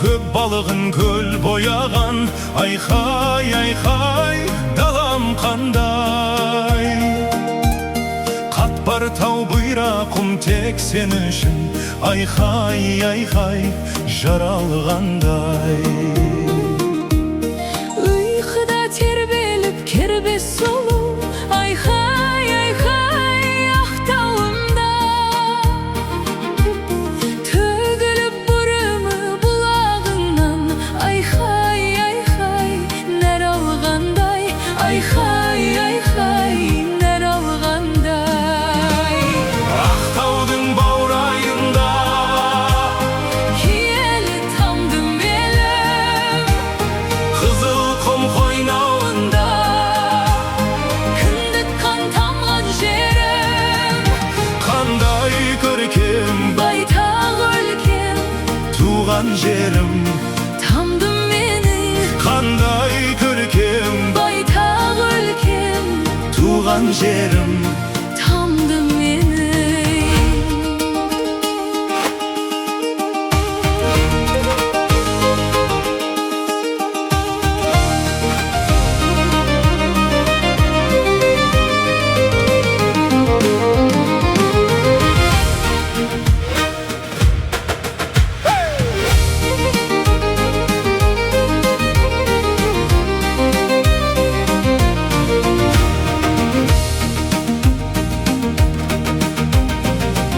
көк балығын көл бояған. Айхай, айхай, далам қандай. Қатпар тау бұйра құм тек сен үшін. Айхай, айхай, жаралғандай. Ұйқыда тербеліп кербез сұлу. Айхай, айхай, ақтауымда. Төгіліп бұрымы бұлағыңнан. Айхай, айхай, нәр алғандай. Айхай, айхай, нәр алғандай. Ақтаудың баурайында Киелі тамдым елім. қызыл құм қойнауында Кіндік қан тамған жерім. қандай көркем Байтақ өлкем. туған жерім. Тамдым менің. Қандай көркем Байтақ өлкем. туған жерім. Тамдым менің.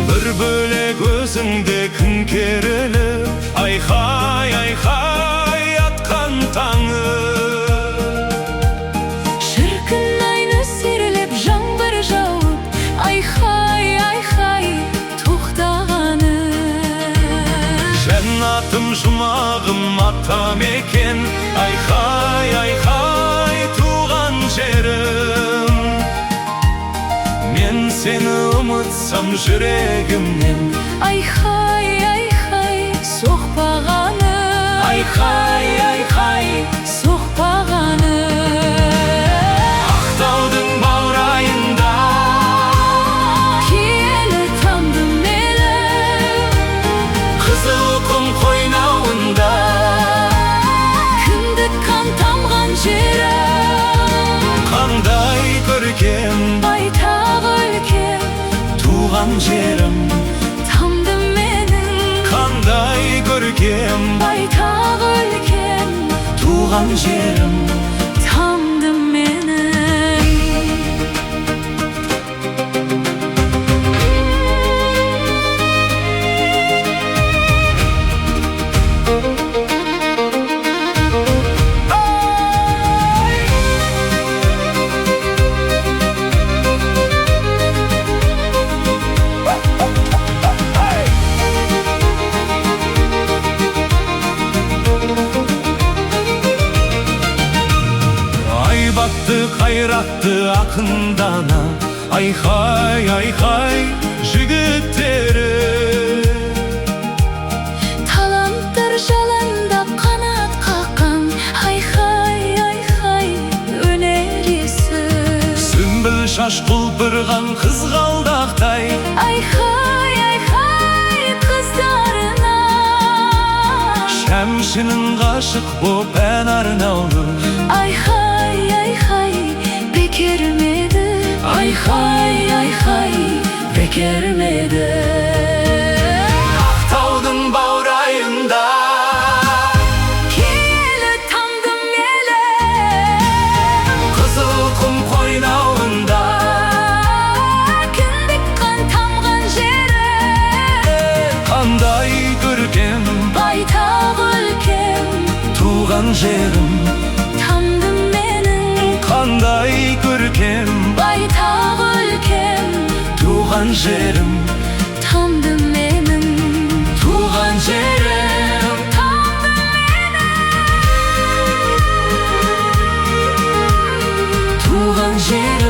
Бір бөлек өзіңде күн керіліп. Айхай, айхай, атқан таңы. Шіркін айны серілеп жаңбыр жауып. Айхай, айхай, тоқтағаны. Жәннатым жұмағым атам екен. Айхай, айхай, туған жерім. Мен сені ұмытсам жүрегімнен. Айхай, айхай, соқпағаны. Айхай, айхай, Соқпағаны. ақтаудың баурайында Киелі тамдым елім. қызыл құм қойнауында Кіндік қан тамған жерім. қандай көркем Байтақ өлкем. туған жерім. Тамдым менің. Қандай көркем Байтақ өлкем. туған жерім. Тамдым менің. Айбатты, қайратты ақын дана. Айхай, айхай, жігіттері. Таланттар жаланда қанат қаққан. Айхай, айхай, өнер иесі. Сүмбіл шаш құлпырған қызғалдақтай. Айхай, айхай, қыздарына. Шәмшінің ғашық боп ән арнаулы. Айхай, айхай, бекер ме еді. Айхай, айхай, бекер ме еді. Ақтаудың баурайында Киелі тамдым елім. қызыл құм қойнауында Кіндік қан тамған жерім. қандай көркем Байтақ өлкем. туған жерім. Тамдым менің. Қандай көркем Байтақ өлкем. туған жерім. Тамдым менің. Туған жерім. Тамдым менің. Туған жерім.